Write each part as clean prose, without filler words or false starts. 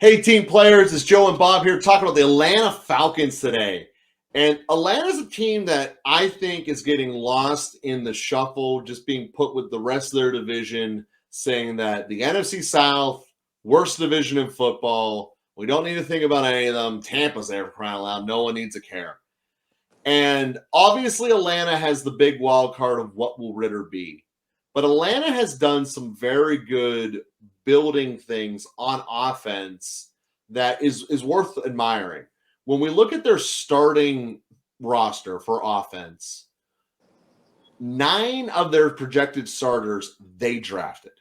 Hey, team players, it's Joe and Bob here talking about the Atlanta Falcons today. And Atlanta's a team that I think is getting lost in the shuffle, just being put with the rest of their division, saying that the NFC South, worst division in football. We don't need to think about any of them. Tampa's there for crying out loud. No one needs to care. And obviously, Atlanta has the big wild card of what will Ritter be. But Atlanta has done some very good building things on offense that is worth admiring. When we look at their starting roster for offense, 9 of their projected starters they drafted.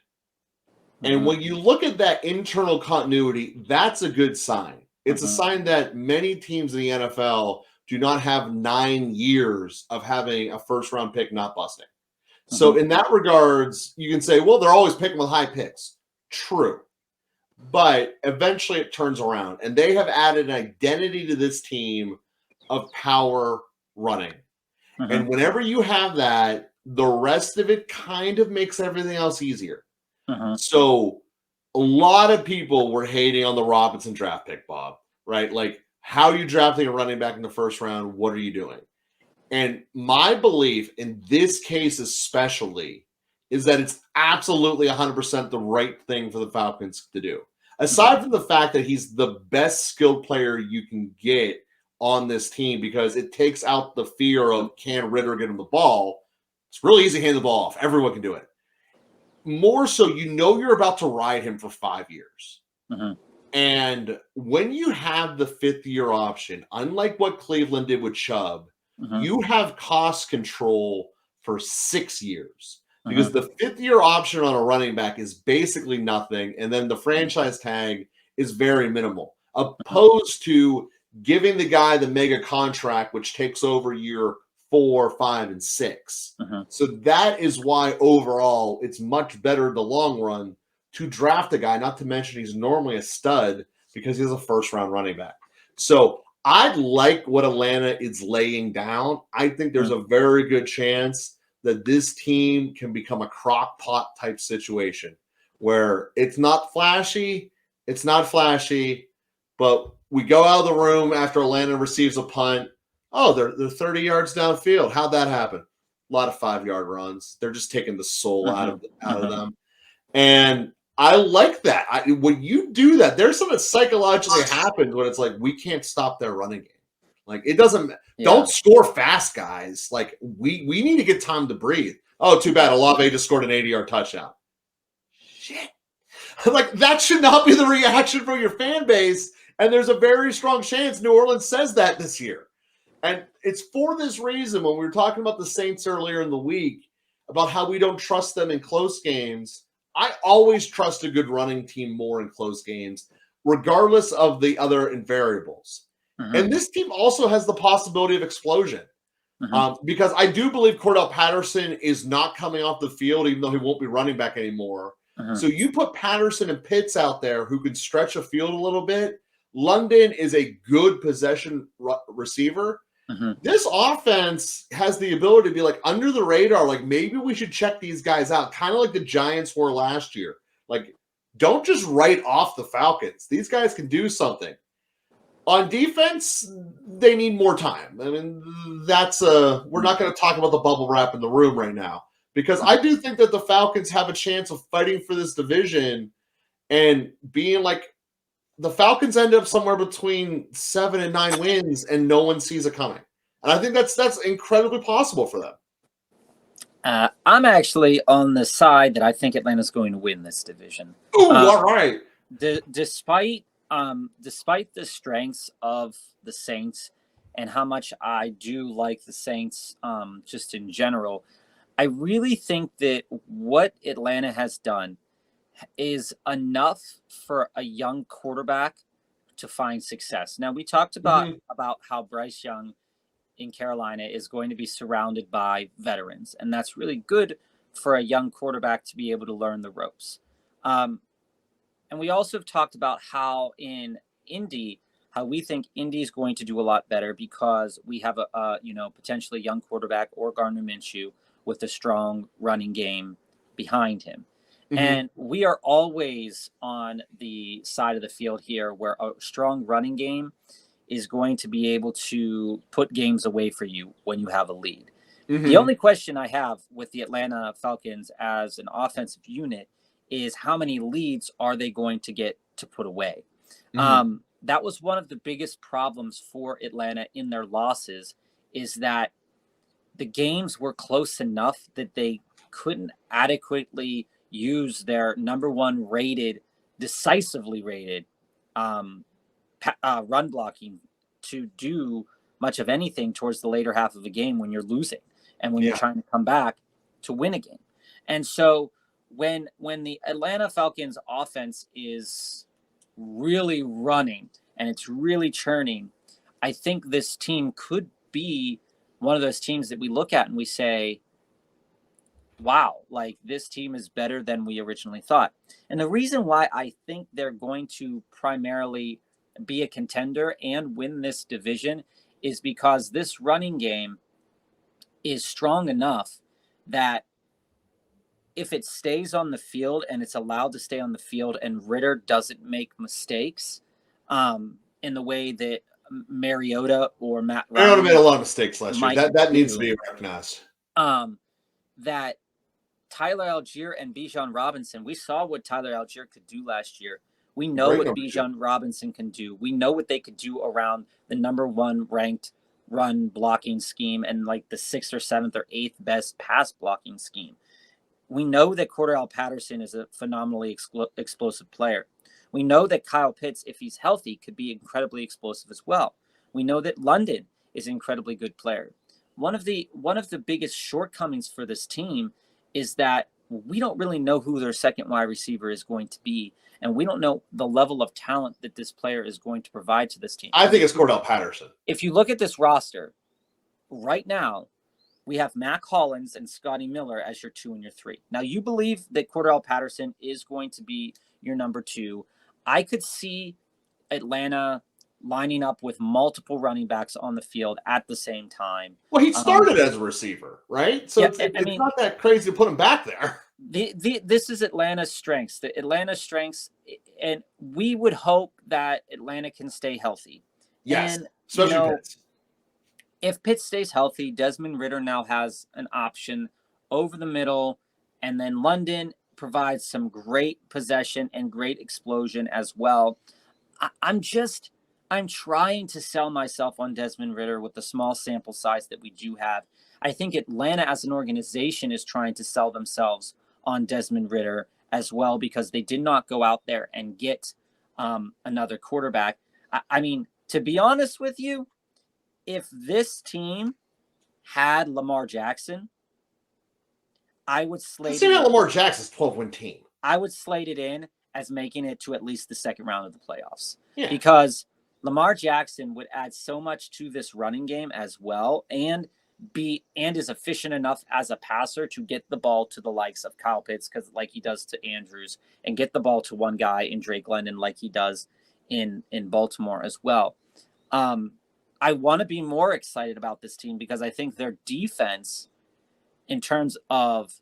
And when you look at that internal continuity, that's a good sign. It's a sign that many teams in the NFL do not have 9 years of having a first-round pick not busting. So in that regards, you can say, well, they're always picking with high picks. True. But eventually it turns around. And they have added an identity to this team of power running. And whenever you have that, the rest of it kind of makes everything else easier. So a lot of people were hating on the Robinson draft pick, Bob, right? Like, how are you drafting a running back in the first round? What are you doing? And my belief in this case especially is that it's absolutely 100% the right thing for the Falcons to do. Aside from the fact that he's the best skilled player you can get on this team because it takes out the fear of can Ritter get him the ball. It's really easy to hand the ball off. Everyone can do it. More so, you're about to ride him for 5 years. And when you have the 5th-year option, unlike what Cleveland did with Chubb, you have cost control for 6 years because the 5th-year option on a running back is basically nothing, and then the franchise tag is very minimal, opposed to giving the guy the mega contract, which takes over year 4, 5, and 6. So that is why overall it's much better in the long run to draft a guy, not to mention he's normally a stud because he's a first-round running back. So I like what Atlanta is laying down. I think there's a very good chance that this team can become a crock pot type situation where it's not flashy, but we go out of the room after Atlanta receives a punt. Oh, they're 30 yards downfield. How'd that happen? A lot of 5-yard runs. They're just taking the soul out of them. And I like that. When you do that, there's something that psychologically happens when it's like, we can't stop their running game. Like, it doesn't don't score fast, guys. Like, we need to get time to breathe. Oh, too bad. Olave just scored an 80-yard touchdown. Shit. Like, that should not be the reaction from your fan base. And there's a very strong chance New Orleans says that this year. And it's for this reason, when we were talking about the Saints earlier in the week, about how we don't trust them in close games, I always trust a good running team more in close games, regardless of the other invariables. And this team also has the possibility of explosion. Because I do believe Cordell Patterson is not coming off the field, even though he won't be running back anymore. So you put Patterson and Pitts out there who can stretch a field a little bit. London is a good possession receiver. This offense has the ability to be like under the radar. Like, maybe we should check these guys out, kind of like the Giants were last year. Like, don't just write off the Falcons. These guys can do something. On defense, they need more time. I mean, we're not going to talk about the bubble wrap in the room right now, because I do think that the Falcons have a chance of fighting for this division and being like, the Falcons end up somewhere between 7 and 9 wins, and no one sees it coming. And I think that's incredibly possible for them. I'm actually on the side that I think Atlanta's going to win this division. Ooh, all right. Despite the strengths of the Saints and how much I do like the Saints just in general, I really think that what Atlanta has done is enough for a young quarterback to find success. Now, we talked about how Bryce Young in Carolina is going to be surrounded by veterans, and that's really good for a young quarterback to be able to learn the ropes. And we also have talked about how in Indy, how we think Indy is going to do a lot better because we have a potentially young quarterback or Gardner Minshew with a strong running game behind him. And we are always on the side of the field here where a strong running game is going to be able to put games away for you when you have a lead. The only question I have with the Atlanta Falcons as an offensive unit is how many leads are they going to get to put away? That was one of the biggest problems for Atlanta in their losses, is that the games were close enough that they couldn't adequately use their number one rated, decisively rated run blocking to do much of anything towards the later half of the game when you're losing and when you're trying to come back to win a game. And so when the Atlanta Falcons offense is really running and it's really churning, I think this team could be one of those teams that we look at and we say, wow, like this team is better than we originally thought. And the reason why I think they're going to primarily be a contender and win this division is because this running game is strong enough that if it stays on the field and it's allowed to stay on the field and Ritter doesn't make mistakes in the way that Mariota or Matt Ryan Mariota made a lot of mistakes last year. That needs to be recognized. That Tyler Algier and Bijan Robinson, we saw what Tyler Algier could do last year. We know what Bijan Robinson can do. We know what they could do around the number one ranked run blocking scheme and like the 6th or 7th or 8th best pass blocking scheme. We know that Cordarrelle Patterson is a phenomenally explosive player. We know that Kyle Pitts, if he's healthy, could be incredibly explosive as well. We know that London is an incredibly good player. One of the biggest shortcomings for this team is that we don't really know who their second wide receiver is going to be, and we don't know the level of talent that this player is going to provide to this team. I think it's Cordarrelle Patterson. If you look at this roster right now, we have Mac Hollins and Scotty Miller as your 2 and your 3. Now, you believe that Cordarrelle Patterson is going to be your number 2. I could see Atlanta lining up with multiple running backs on the field at the same time. Well, he started as a receiver, right? So it's not that crazy to put him back there. This is Atlanta's strengths. The Atlanta strengths, and we would hope that Atlanta can stay healthy. Yes, and, especially Pitts. If Pitts stays healthy, Desmond Ritter now has an option over the middle, and then London provides some great possession and great explosion as well. I'm trying to sell myself on Desmond Ritter with the small sample size that we do have. I think Atlanta as an organization is trying to sell themselves on Desmond Ritter as well, because they did not go out there and get another quarterback. I mean, to be honest with you, if this team had Lamar Jackson, I would slate it. Lamar Jackson's 12-win team. I would slate it in as making it to at least the second round of the playoffs. Yeah. Because Lamar Jackson would add so much to this running game as well, and is efficient enough as a passer to get the ball to the likes of Kyle Pitts, because like he does to Andrews, and get the ball to one guy in Drake London like he does in Baltimore as well. I want to be more excited about this team because I think their defense, in terms of,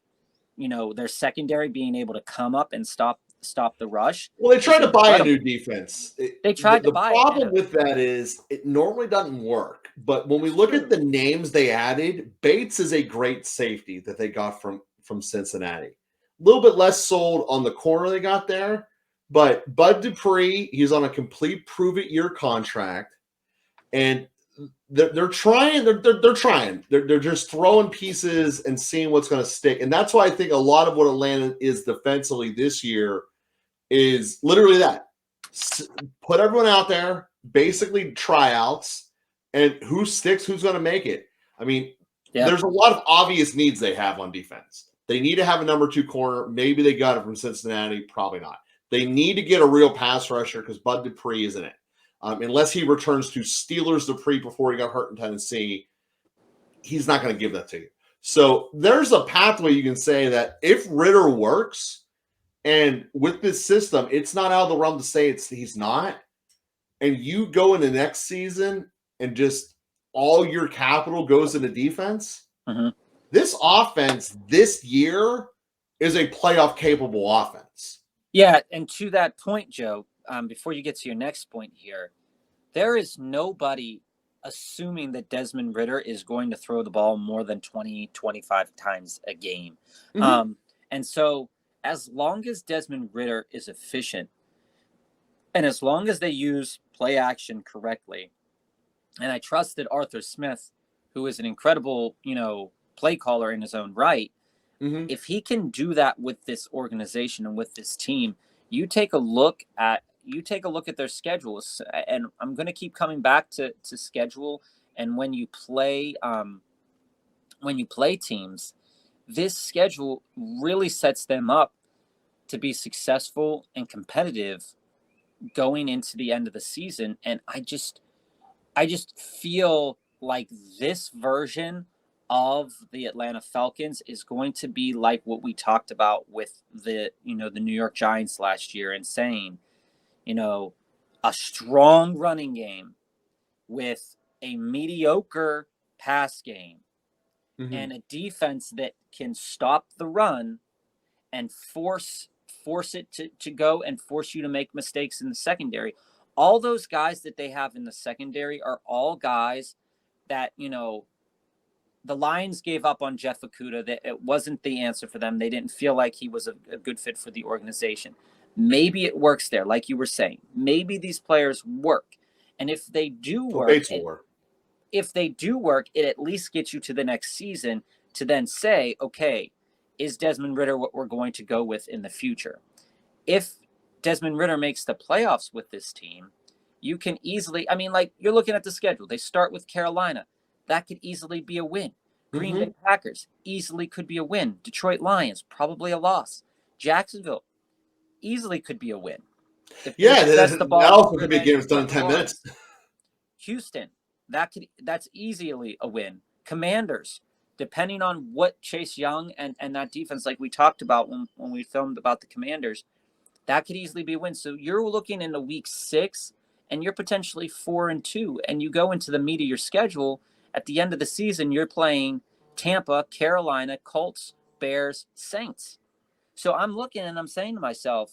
their secondary being able to come up and stop the rush. Well, they tried to buy a new defense. They tried to buy it. The problem with that is it normally doesn't work. But when we look at the names they added, Bates is a great safety that they got from Cincinnati. A little bit less sold on the corner they got there. But Bud Dupree, he's on a complete prove-it-year contract. And they're trying. They're trying. They're just throwing pieces and seeing what's going to stick. And that's why I think a lot of what Atlanta is defensively this year is literally that. Put everyone out there, basically tryouts, and who sticks, who's going to make it. I mean, there's a lot of obvious needs they have on defense. They need to have a number 2 corner. Maybe they got it from Cincinnati. Probably not. They need to get a real pass rusher because Bud Dupree isn't it. Unless he returns to Steelers Dupree before he got hurt in Tennessee, he's not going to give that to you. So there's a pathway you can say that if Ritter works, and with this system, it's not out of the realm to say he's not, and you go into next season and just all your capital goes into defense, this offense this year is a playoff capable offense. Yeah, and to that point, Joe, before you get to your next point here, there is nobody assuming that Desmond Ridder is going to throw the ball more than 20, 25 times a game. Mm-hmm. And so as long as Desmond Ridder is efficient, and as long as they use play action correctly, and I trust that Arthur Smith, who is an incredible, play caller in his own right, Mm-hmm. if he can do that with this organization and with this team, you take a look at their schedules, and I'm going to keep coming back to schedule. And when you play teams, this schedule really sets them up to be successful and competitive going into the end of the season. And I just feel like this version of the Atlanta Falcons is going to be like what we talked about with the New York Giants last year, and saying, a strong running game with a mediocre pass game, Mm-hmm. and a defense that can stop the run and force it to go, and force you to make mistakes in the secondary. All those guys that they have in the secondary are all guys that, the Lions gave up on Jeff Okudah. That it wasn't the answer for them. They didn't feel like he was a good fit for the organization. Maybe it works there, like you were saying. Maybe these players work. And if they do work, it at least gets you to the next season to then say, okay, is Desmond Ridder what we're going to go with in the future? If Desmond Ridder makes the playoffs with this team, you can easily, you're looking at the schedule. They start with Carolina. That could easily be a win. Green Bay Packers easily could be a win. Detroit Lions, probably a loss. Jacksonville easily could be a win. That also could be a game that's done in 10 minutes. Houston, that's easily a win. Commanders, depending on what Chase Young and that defense, like we talked about when we filmed about the Commanders, that could easily be a win. So you're looking into week 6, and you're potentially 4-2, and you go into the meat of your schedule. At the end of the season, you're playing Tampa, Carolina, Colts, Bears, Saints. So I'm looking and I'm saying to myself,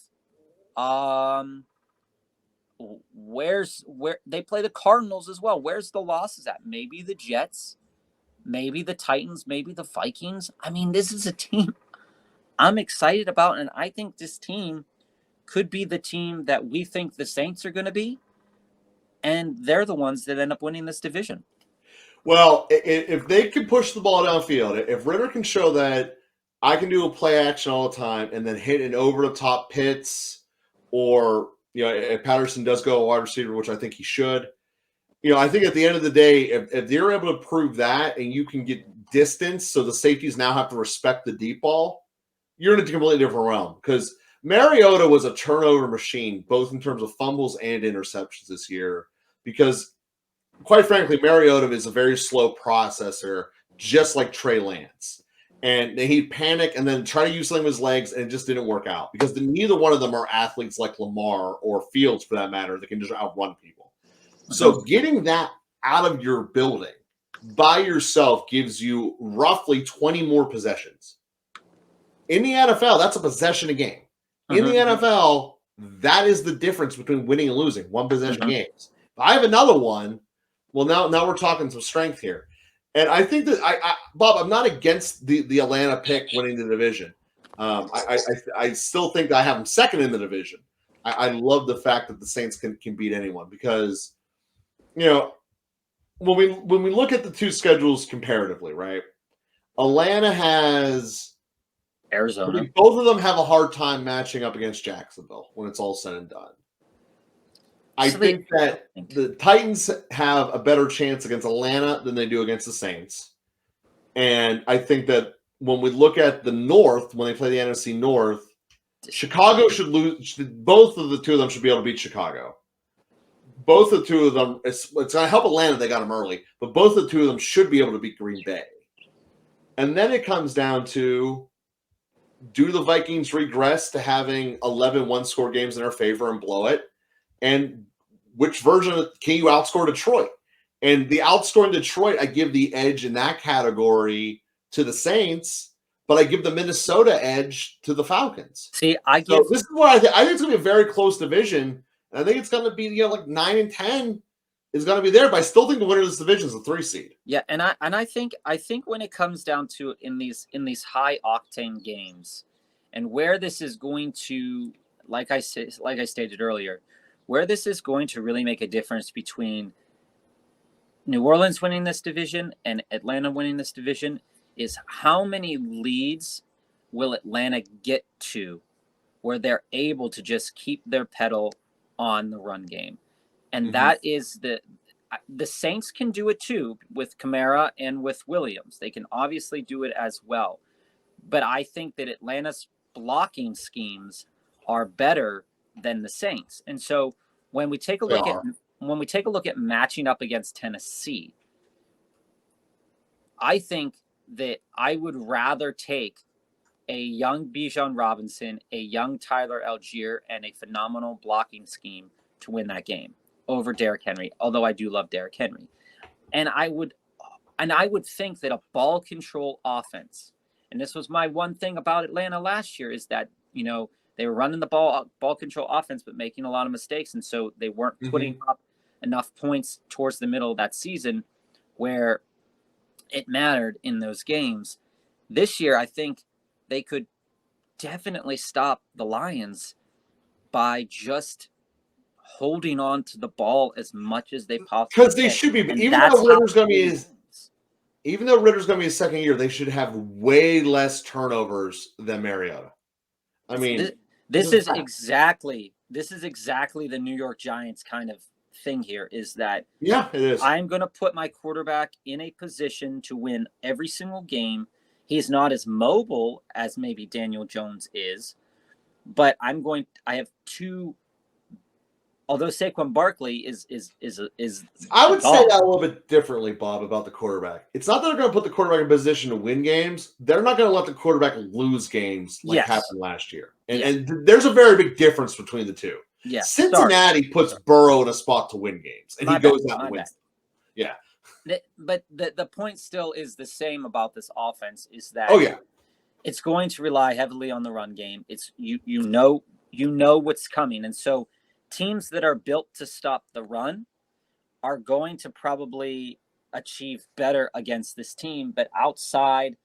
where they play the Cardinals as well. Where's the losses at? Maybe the Jets, maybe the Titans, maybe the Vikings. This is a team I'm excited about, and I think this team could be the team that we think the Saints are going to be, and they're the ones that end up winning this division. Well, if they can push the ball downfield, if Ridder can show that I can do a play action all the time and then hit an over-the-top Pitts, or if Patterson does go a wide receiver, which I think he should, I think at the end of the day, if they're able to prove that and you can get distance, so the safeties now have to respect the deep ball, you're in a completely different realm. Because Mariota was a turnover machine, both in terms of fumbles and interceptions this year, because quite frankly, Mariota is a very slow processor, just like Trey Lance. And he'd panic and then try to use some of his legs, and it just didn't work out because neither one of them are athletes like Lamar or Fields, for that matter, that can just outrun people. So getting that out of your building by yourself gives you roughly 20 more possessions. In the NFL, that's a possession a game. In the NFL, that is the difference between winning and losing, one possession games. If I have another one, well, now we're talking some strength here. And I think that Bob, I'm not against the Atlanta pick winning the division. I still think that I have them second in the division. I love the fact that the Saints can beat anyone, because when we look at the two schedules comparatively, right? Atlanta has Arizona. Both of them have a hard time matching up against Jacksonville when it's all said and done. I think that the Titans have a better chance against Atlanta than they do against the Saints. And I think that when we look at the North, when they play the NFC North, Chicago should lose. Both of the two of them should be able to beat Chicago. Both of the two of them, it's going to help Atlanta, they got them early, but both of the two of them should be able to beat Green Bay. And then it comes down to, do the Vikings regress to having 11 one-score games in their favor and blow it? And which version can you outscore Detroit? And the outscoring Detroit, I give the edge in that category to the Saints, but I give the Minnesota edge to the Falcons. See, So this is what I think. I think it's going to be a very close division. And I think it's going to be like 9-10 is going to be there. But I still think the winner of this division is the 3 seed. Yeah, and I think when it comes down to it in these high octane games, and where this is going to, like I stated earlier, where this is going to really make a difference between New Orleans winning this division and Atlanta winning this division is how many leads will Atlanta get to where they're able to just keep their pedal on the run game. And that is the Saints can do it too with Kamara and with Williams. They can obviously do it as well. But I think that Atlanta's blocking schemes are better than the Saints. And so when we take a look at matching up against Tennessee, I think that I would rather take a young Bijan Robinson, a young Tyler Algier, and a phenomenal blocking scheme to win that game over Derrick Henry, although I do love Derrick Henry. And I would think that a ball control offense, and this was my one thing about Atlanta last year, is that, they were running the ball control offense, but making a lot of mistakes. And so they weren't putting up enough points towards the middle of that season where it mattered in those games. This year, I think they could definitely stop the Lions by just holding on to the ball as much as they possibly can. Because they should be, even though Ritter's going to be his second year, they should have way less turnovers than Mariota. I mean, this is exactly the New York Giants kind of thing here, is that it is. I'm going to put my quarterback in a position to win every single game. He's not as mobile as maybe Daniel Jones is, but I have two. Although Saquon Barkley is I would say that a little bit differently, Bob, about the quarterback. It's not that they're going to put the quarterback in position to win games. They're not going to let the quarterback lose games like happened last year. And there's a very big difference between the two. Yes. Cincinnati puts Burrow in a spot to win games, and he goes out and wins. Yeah. But the point still is the same about this offense, is that it's going to rely heavily on the run game. It's you know what's coming. And so teams that are built to stop the run are going to probably achieve better against this team. But outside,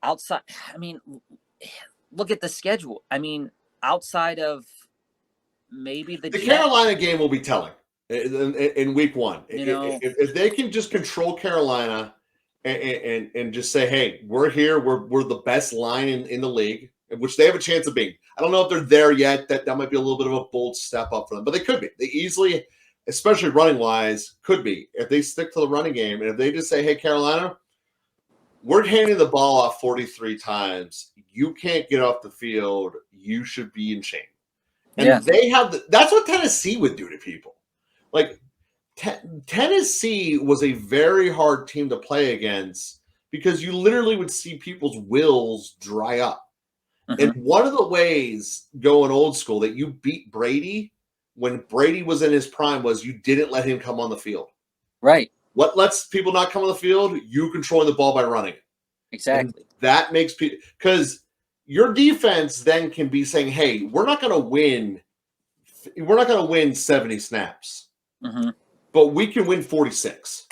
I mean, look at the schedule. I mean, outside of maybe the Carolina game will be telling in week one. If they can just control Carolina and just say, hey, we're here, we're the best line in the league, which they have a chance of being. I don't know if they're there yet. That might be a little bit of a bold step up for them, but they could be. They easily, especially running-wise, could be. If they stick to the running game, and if they just say, hey, Carolina, we're handing the ball off 43 times. You can't get off the field. You should be in shame. And they have that's what Tennessee would do to people. Like, Tennessee was a very hard team to play against because you literally would see people's wills dry up. And one of the ways, going old school, that you beat Brady when Brady was in his prime was you didn't let him come on the field. Right. What lets people not come on the field? You controlling the ball by running it. Exactly. And that makes people – because your defense then can be saying, hey, we're not going to win 70 snaps, but we can win 46.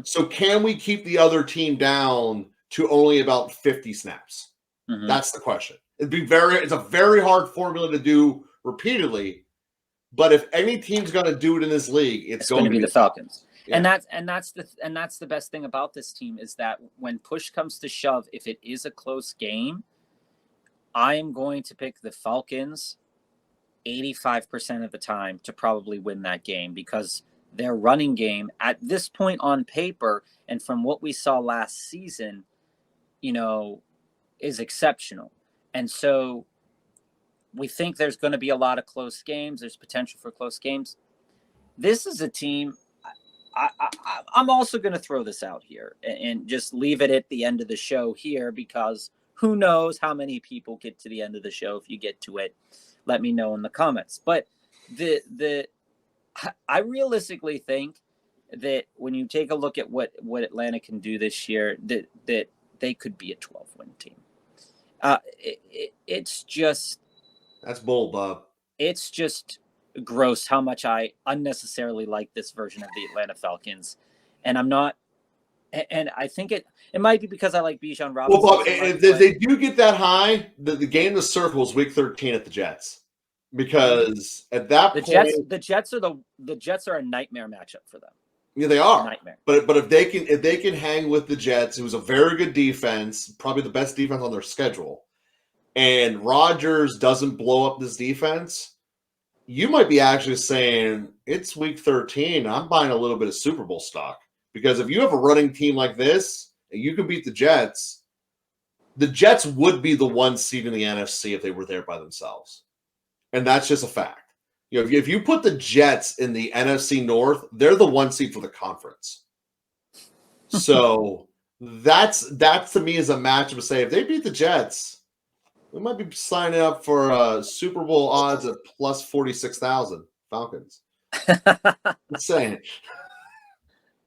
So can we keep the other team down to only about 50 snaps? That's the question. It's a very hard formula to do repeatedly, but if any team's going to do it in this league, it's going to be the Falcons. Yeah. And that's the best thing about this team, is that when push comes to shove, if it is a close game, I am going to pick the Falcons 85% of the time to probably win that game, because their running game at this point on paper and from what we saw last season, is exceptional. And so we think there's going to be a lot of close games. There's potential for close games. This is a team. I'm also going to throw this out here and just leave it at the end of the show here, because who knows how many people get to the end of the show. If you get to it, let me know in the comments. But I realistically think that when you take a look at what Atlanta can do this year, that they could be a 12-win team. It's just That's bold, Bob. It's just gross how much I unnecessarily like this version of the Atlanta Falcons, and I'm not. And I think it might be because I like Bijan Robinson. Well, Bob, if they do get that high, the game to circle is week 13 at the Jets, because at that point, the Jets are a nightmare matchup for them. Yeah, they are. Nightmare. But if they can hang with the Jets, who's a very good defense, probably the best defense on their schedule, and Rodgers doesn't blow up this defense, you might be actually saying it's week 13. I'm buying a little bit of Super Bowl stock. Because if you have a running team like this and you can beat the Jets would be the one seed in the NFC if they were there by themselves. And that's just a fact. You know, if you put the Jets in the NFC North, they're the one seed for the conference. So that's to me is a matchup to say if they beat the Jets, we might be signing up for Super Bowl odds at plus 46,000 Falcons. Just saying.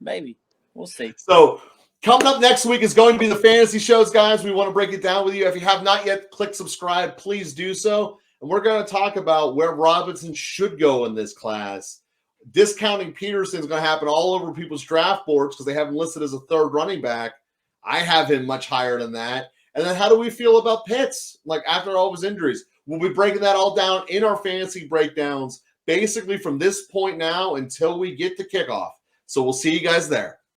Maybe. We'll see. So coming up next week is going to be the fantasy shows, guys. We want to break it down with you. If you have not yet clicked subscribe, please do so. And we're going to talk about where Robinson should go in this class. Discounting Peterson is going to happen all over people's draft boards because they have him listed as a third running back. I have him much higher than that. And then how do we feel about Pitts, like after all of his injuries? We'll be breaking that all down in our fantasy breakdowns, basically from this point now until we get to kickoff. So we'll see you guys there.